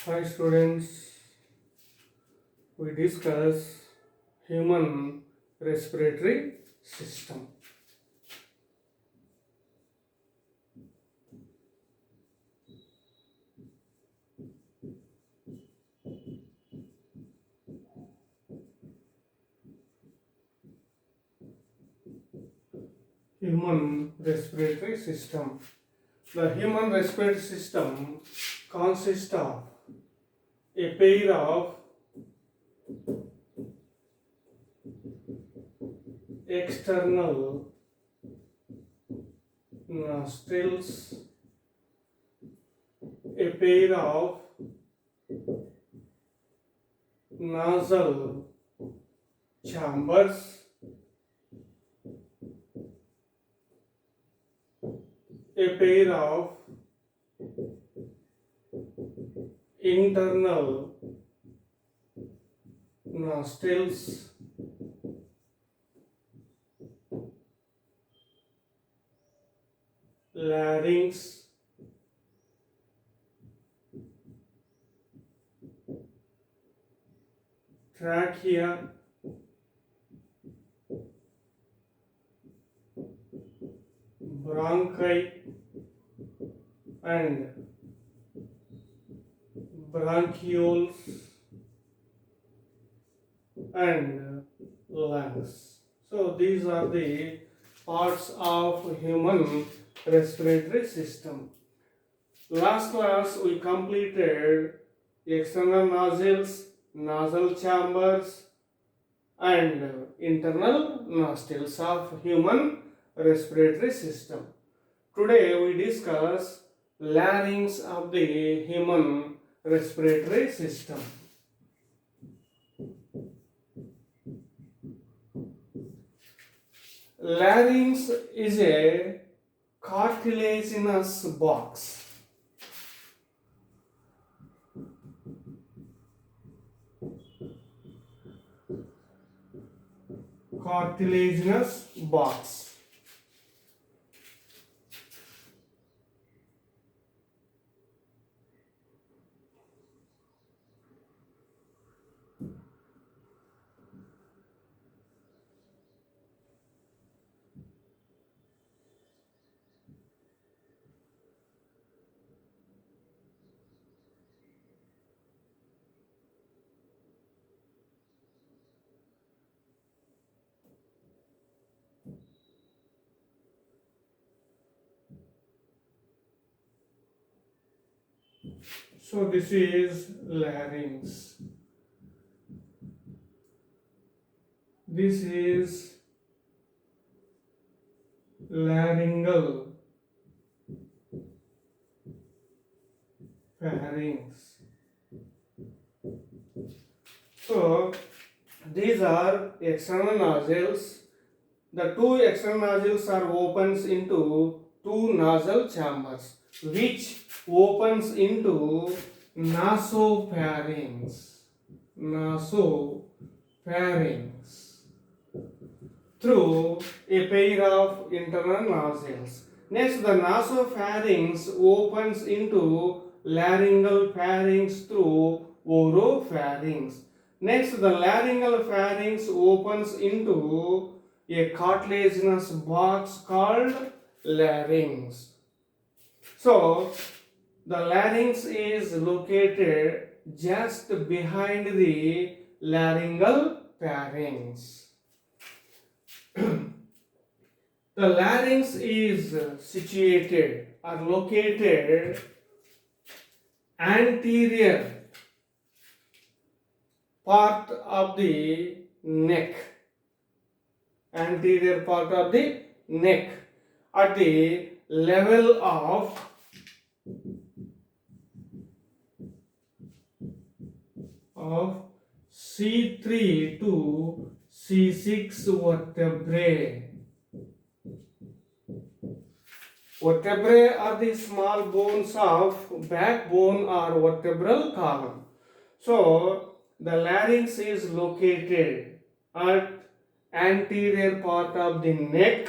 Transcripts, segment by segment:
Hi students, we discuss human respiratory system. Human respiratory system. The human respiratory system consists of a pair of external nostrils, a pair of nasal chambers, a pair of internal nostrils, larynx, trachea, bronchi, and bronchioles and lungs. So these are the parts of human respiratory system. Last class we completed external nostrils, nasal chambers and internal nostrils of human respiratory system. Today we discuss larynx of the human respiratory system. Larynx is a cartilaginous box. Cartilaginous box. So this is larynx. This is laryngeal pharynx. So these are external nostrils. The two external nostrils are opens into two nasal chambers, which opens into nasopharynx. Nasopharynx through a pair of internal nostrils. Next, the nasopharynx opens into laryngeal pharynx through oropharynx. Next, the laryngeal pharynx opens into a cartilaginous box called larynx. So, the larynx is located just behind the laryngeal pharynx. The larynx is situated or located anterior part of the neck. Anterior part of the neck at the level of C3 to C6 vertebrae. Vertebrae are the small bones of backbone or vertebral column. So the larynx is located at anterior part of the neck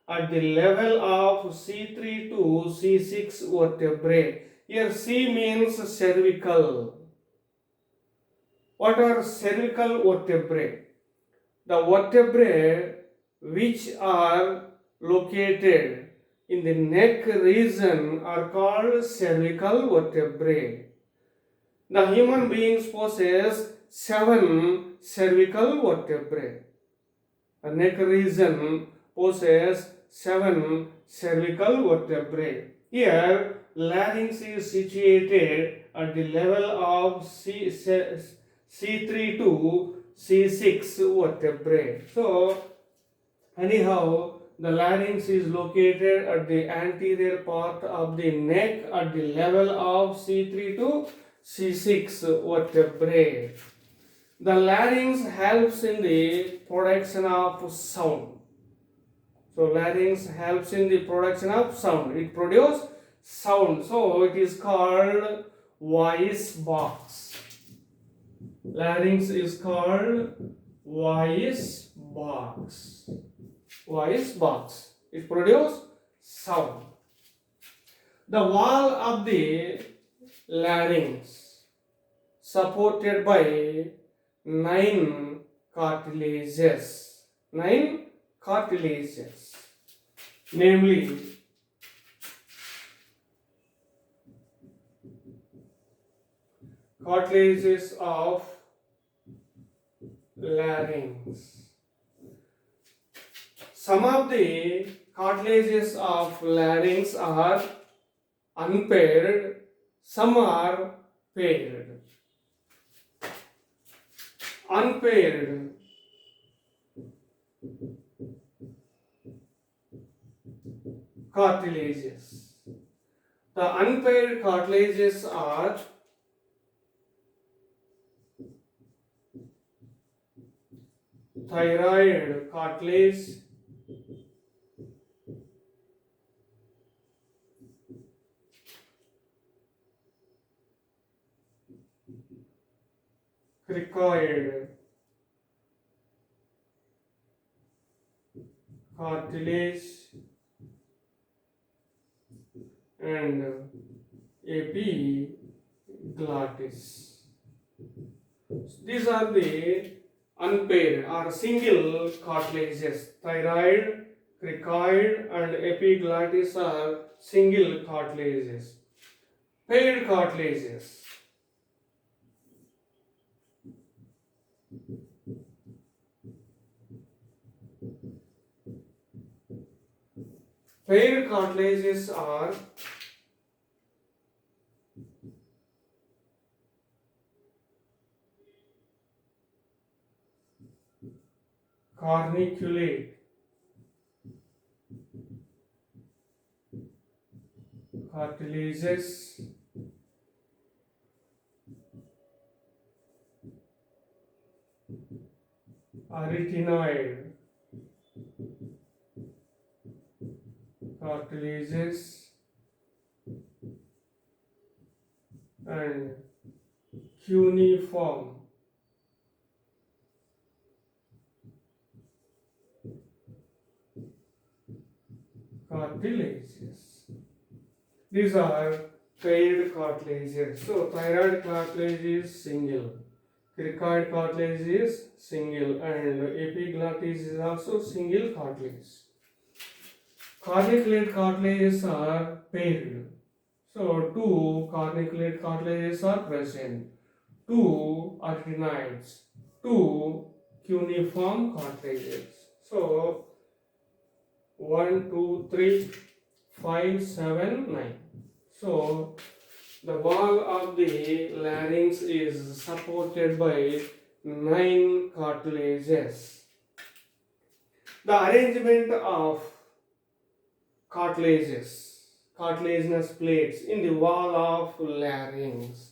at the level of C3 to C6 vertebrae. Here C means cervical. What are cervical vertebrae? The vertebrae which are located in the neck region are called cervical vertebrae. The human beings possess 7 cervical vertebrae. The neck region possesses 7 cervical vertebrae. Here, larynx is situated at the level of C3 to C6 vertebrae. So, anyhow, the larynx is located at the anterior part of the neck at the level of C3 to C6 vertebrae. The larynx helps in the production of sound. So larynx helps in the production of sound. It produces sound. So it is called voice box. Larynx is called voice box. Voice box. It produces sound. The wall of the larynx supported by 9 cartilages. 9 cartilages. Namely, cartilages of larynx. Some of the cartilages of larynx are unpaired, some are paired. Unpaired cartilages. The unpaired cartilages are thyroid cartilage, cricoid cartilage, and epiglottis. These are the unpaired or single cartilages. Thyroid, cricoid, and epiglottis are single cartilages. Paired cartilages. Paired cartilages are corniculate cartilages, arytenoid cartilages, and cuneiform cartilages. These are paired cartilages. So thyroid cartilage is single, cricoid cartilage is single, and epiglottis is also single cartilage. Corniculate cartilages are paired. So two corniculate cartilages are present, two arytenoids, two cuneiform cartilages. So 1, 2, 3, 5, 7, 9. So the wall of the larynx is supported by 9 cartilages. The arrangement of cartilaginous plates in the wall of larynx.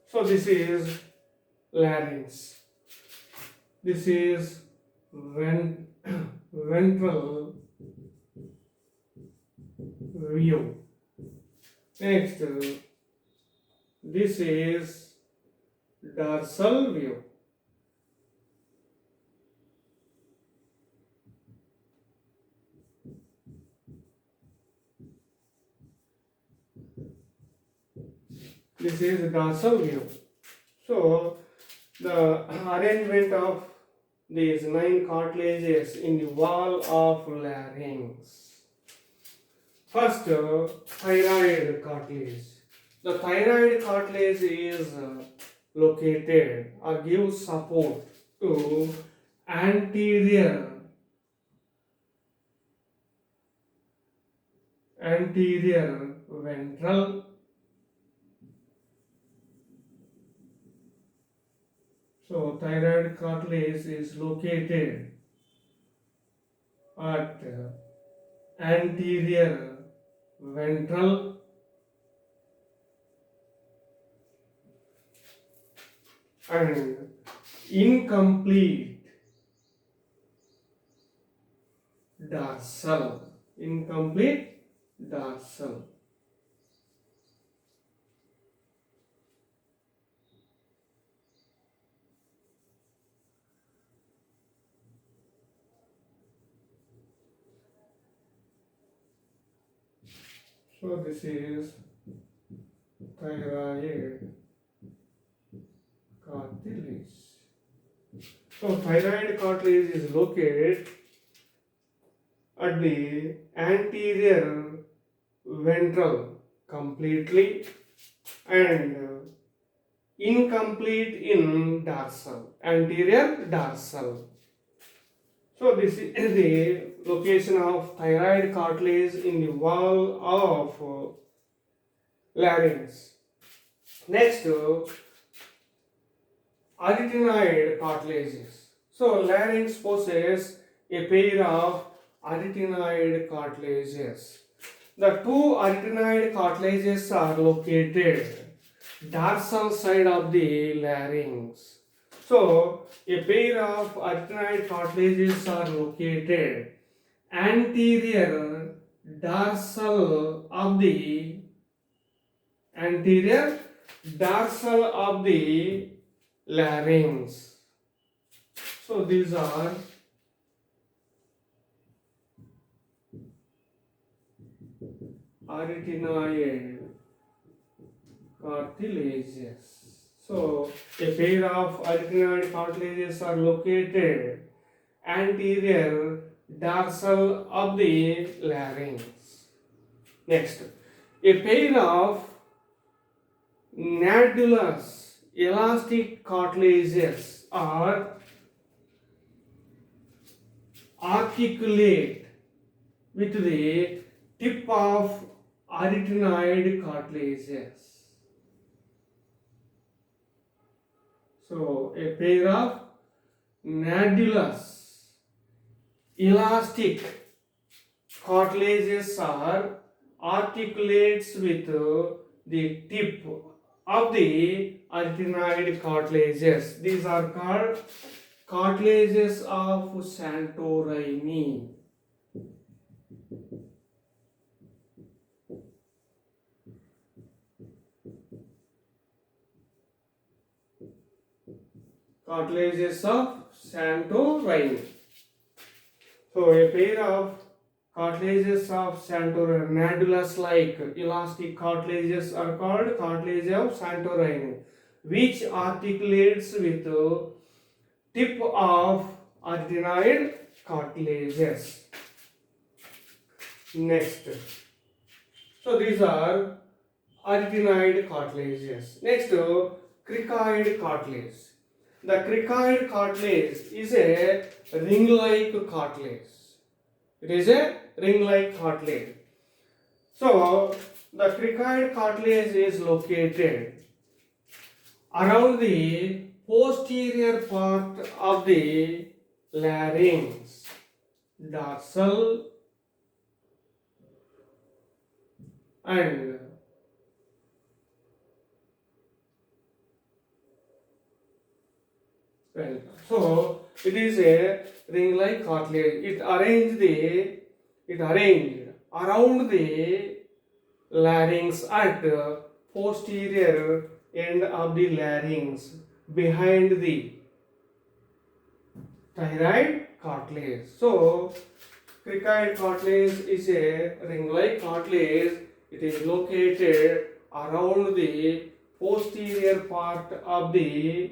So this is larynx. This is ven- ventral view. Next, this is dorsal view. This is dorsal view. So, the arrangement of these 9 cartilages in the wall of larynx. First, thyroid cartilage. The thyroid cartilage is located or gives support to anterior ventral. So thyroid cartilage is located at anterior ventral and incomplete dorsal. Incomplete dorsal. So this is thyroid cartilage. So thyroid cartilage is located at the anterior ventral completely and incomplete in dorsal, anterior dorsal. So this is the location of thyroid cartilage in the wall of larynx. Next, arytenoid cartilages. So larynx possesses a pair of arytenoid cartilages. The 2 arytenoid cartilages are located dorsal side of the larynx. So a pair of arytenoid cartilages are located anterior dorsal of the anterior dorsal of the larynx. So these are arytenoid cartilages. So a pair of arytenoid cartilages are located anterior dorsal of the larynx. Next, a pair of nadulous elastic cartilages are articulate with the tip of arytenoid cartilages. So a pair of nadulous elastic cartilages are articulates with the tip of the arytenoid cartilages. These are called cartilages of Santorini. Cartilages of Santorini. So a pair of cartilages of Santorini, nadulus like elastic cartilages are called cartilage of Santorini, which articulates with tip of arytenoid cartilages. Next, so these are arytenoid cartilages. Next, cricoid cartilage. The cricoid cartilage is a ring-like cartilage. It is a ring-like cartilage. So, the cricoid cartilage is located around the posterior part of the larynx, dorsal and So it is a ring-like cartilage. It arranged around the larynx at the posterior end of the larynx behind the thyroid cartilage. So cricoid cartilage is a ring-like cartilage. It is located around the posterior part of the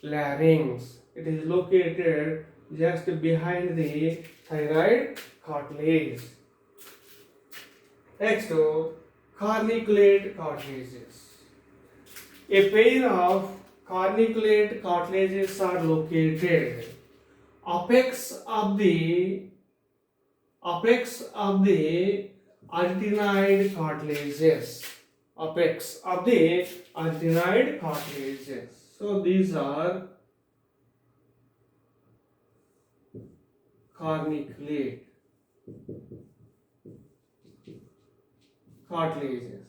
larynx. It is located just behind the thyroid cartilage. Next, carniculate cartilages. A pair of carniculate cartilages are located apex of the arytenoid cartilages. Apex of the arytenoid cartilages. So these are carniculate cartilages.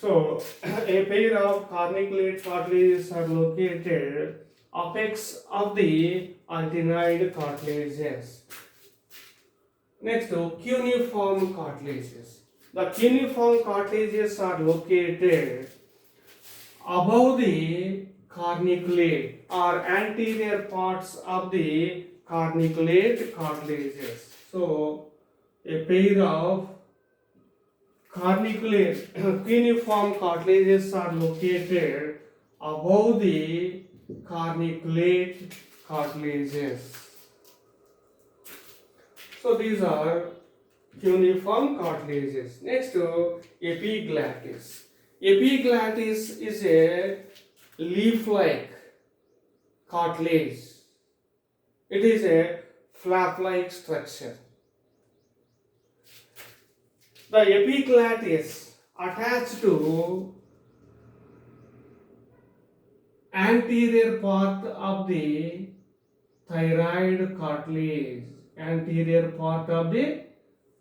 So a pair of carniculate cartilages are located apex of the arytenoid cartilages. Next, cuneiform cartilages. The cuneiform cartilages are located above the carniculate or anterior parts of the carniculate cartilages. So, a pair of carniculate cuneiform cartilages are located above the carniculate cartilages. So these are cuneiform cartilages. Next, epiglottis. Epiglottis is a leaf-like cartilage. It is a flap-like structure. The epiglottis attached to anterior part of the thyroid cartilage. Anterior part of the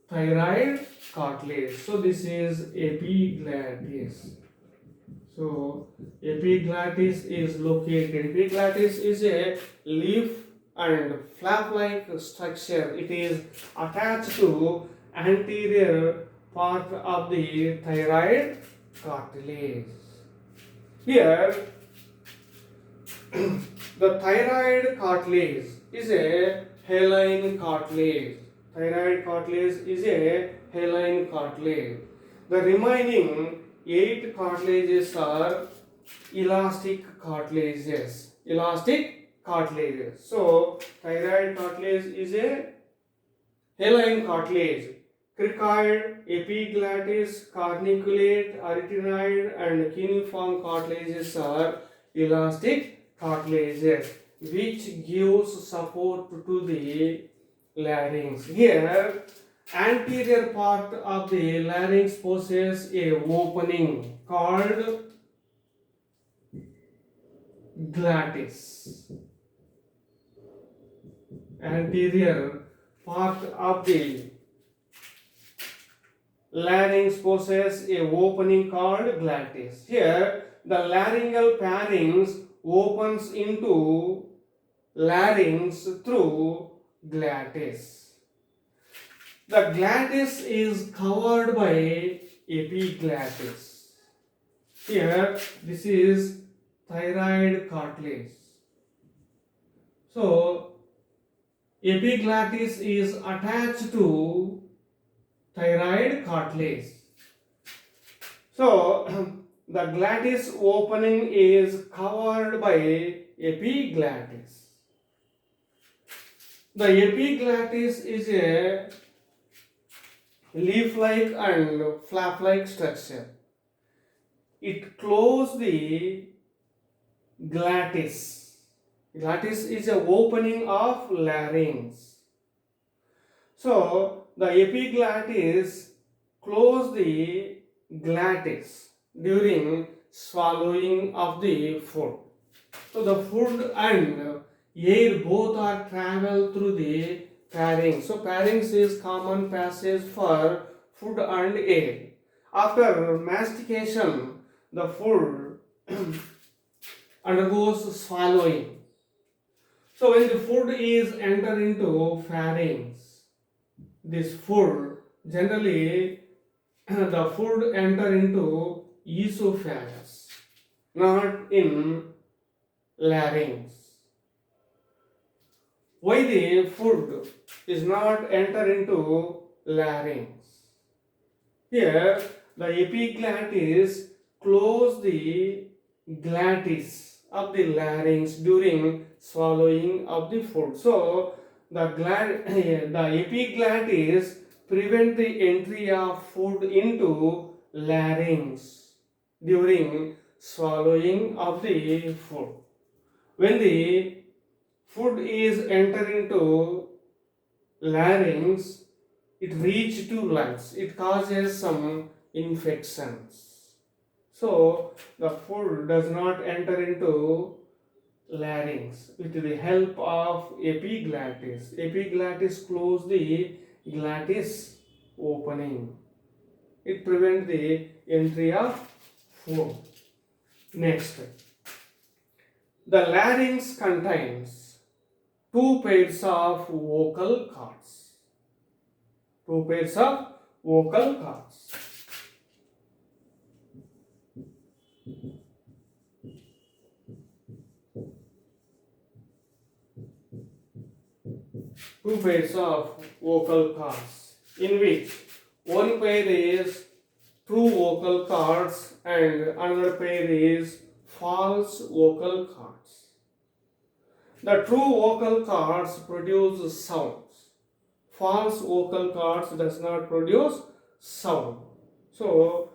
thyroid cartilage. So this is epiglottis. So epiglottis is located. Epiglottis is a leaf and flap-like structure. It is attached to anterior part of the thyroid cartilage. Here, the thyroid cartilage is a hyaline cartilage. Thyroid cartilage is a hyaline cartilage. The remaining 8 cartilages are elastic cartilages. Elastic cartilages. So, thyroid cartilage is a hyaline cartilage. Cricoid, epiglottis, carniculate, arytenoid, and cuneiform cartilages are elastic cartilages, which gives support to the larynx. Here, anterior part of the larynx possesses a opening called glottis. Anterior part of the larynx possesses a opening called glottis. Here, the laryngeal pharynx opens into larynx through glottis. The glottis is covered by epiglottis. Here, this is thyroid cartilage. So, epiglottis is attached to thyroid cartilage. So, the glottis opening is covered by epiglottis. The epiglottis is a leaf-like and flap-like structure. It closes the glottis. Glottis is a opening of larynx. So, the epiglottis close the glottis during swallowing of the food. So, the food and air both are travel through the pharynx. So, pharynx is common passage for food and air. After mastication, the food undergoes swallowing. So when the food is enter into pharynx, this food generally the food enter into esophagus, not in larynx. Why the food is not enter into larynx? Here the epiglottis close the glottis of the larynx during swallowing of the food. So the epiglottis prevent the entry of food into larynx during swallowing of the food. When the food is enter into larynx, it reach to lungs. It causes some infections. So the food does not enter into larynx with the help of epiglottis. Epiglottis close the glottis opening. It prevents the entry of food. Next, the larynx contains two pairs of vocal cords. Two pairs of vocal cords. Two pairs of vocal cords, in which one pair is true vocal cords and another pair is false vocal cords. The true vocal cords produce sounds. False vocal cords does not produce sound. So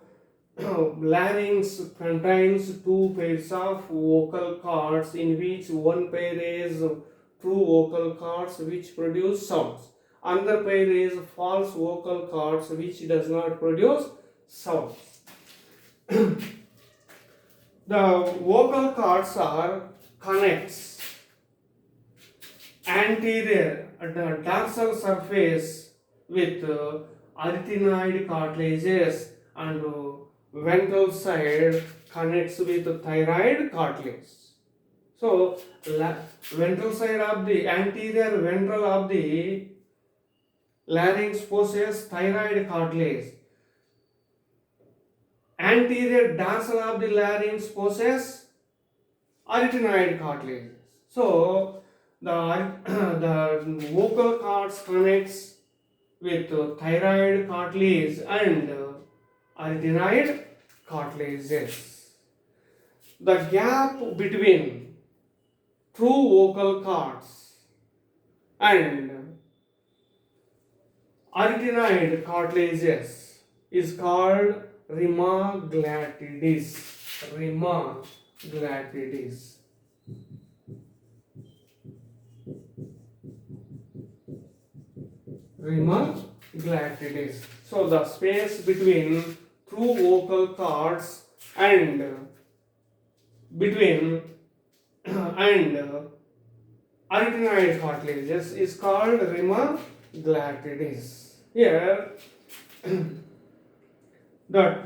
larynx contains two pairs of vocal cords, in which one pair is true vocal cords which produce sounds. Another pair is false vocal cords which does not produce sounds. The vocal cords are connects anterior the dorsal surface with arytenoid cartilages, and ventral side connects with thyroid cartilage. So ventral side of the anterior ventral of the larynx possesses thyroid cartilage. Anterior dorsal of the larynx possesses arytenoid cartilage. So the vocal cords connects with thyroid cartilage and arytenoid cartilages. The gap between true vocal cords and arytenoid cartilages is called rima glottis. Rima glottis. Rima glottis. So the space between true vocal cords and between and arytenoid cartilages is called rima glottis. Here the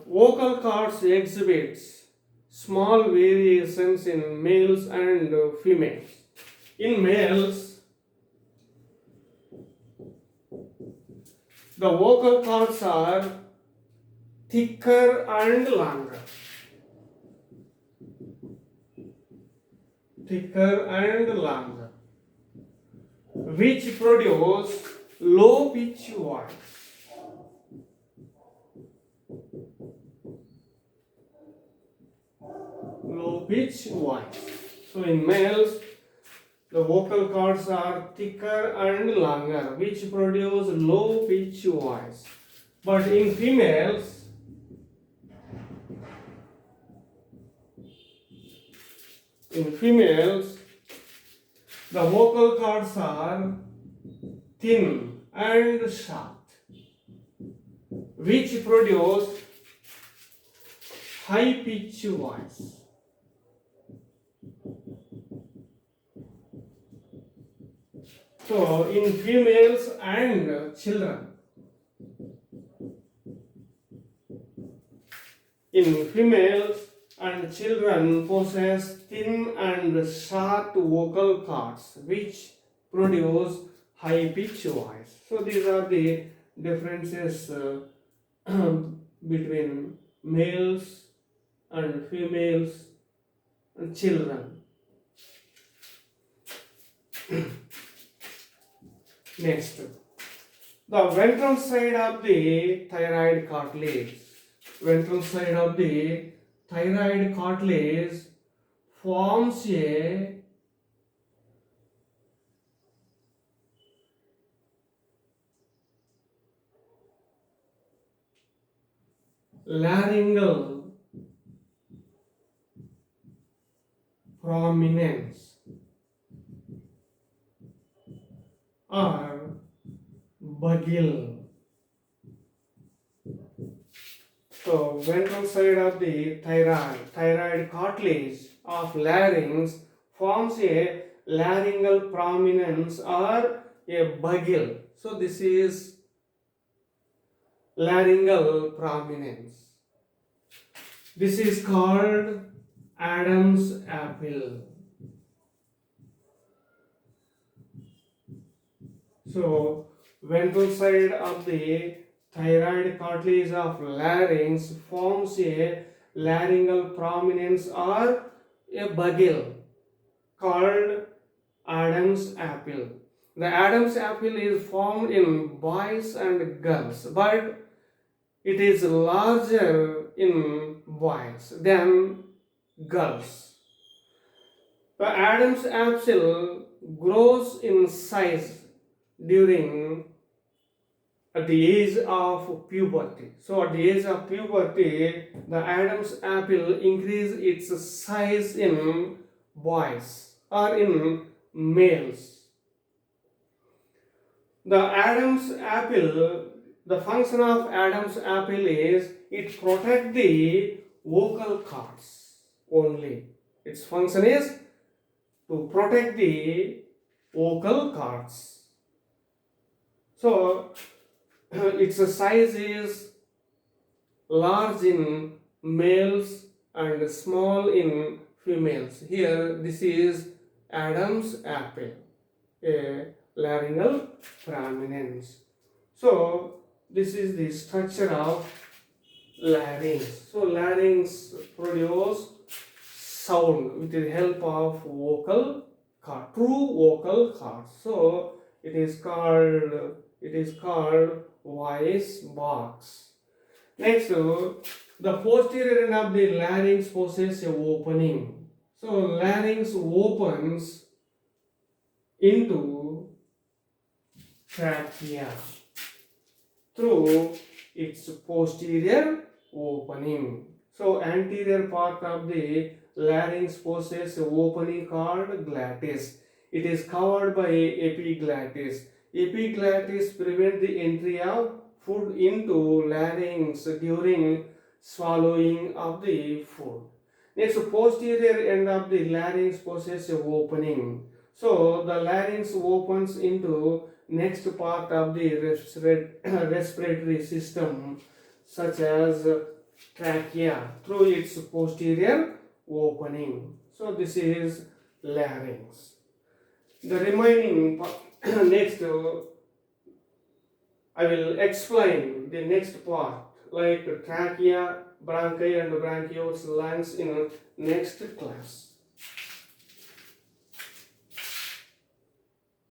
vocal cords exhibits small variations in males and females. In males, the vocal cords are thicker and longer. Thicker and longer, which produce low pitch voice. Low pitch voice. So in males, the vocal cords are thicker and longer, which produce low pitch voice. But in females, the vocal cords are thin and short, which produce high pitch voice. So in females and children, in females and children possess thin and short vocal cords which produce high pitch voice. So these are the differences between males and females and children. Next, the ventral side of the thyroid cartilage. Ventral side of the thyroid cartilage forms a laryngeal prominence or bugle. So ventral side of the thyroid cartilage of larynx forms a laryngeal prominence or a bugle. So this is laryngeal prominence. This is called Adam's apple. So ventral side of the thyroid cartilage of larynx forms a laryngeal prominence or a bugle called Adam's apple. The Adam's apple is formed in boys and girls, but it is larger in boys than girls. The Adam's apple grows in size during at the age of puberty. So at the age of puberty, the Adam's apple increase its size in boys or in males. The Adam's apple, the function of Adam's apple is it protects the vocal cords only. Its function is to protect the vocal cords. So its size is large in males and small in females. Here this is Adam's apple, a laryngeal prominence. So this is the structure of larynx. So larynx produce sound with the help of vocal cord, true vocal cords. So it is called voice box. Next, the posterior end of the larynx possesses a opening. So larynx opens into trachea through its posterior opening. So anterior part of the larynx possesses an opening called glottis. It is covered by epiglottis. Epiglottis prevent the entry of food into larynx during swallowing of the food. Next, posterior end of the larynx possesses an opening. So the larynx opens into next part of the respiratory system, such as trachea, through its posterior opening. So this is larynx. The remaining next I will explain the next part like trachea, bronchi and bronchioles, lungs in next class.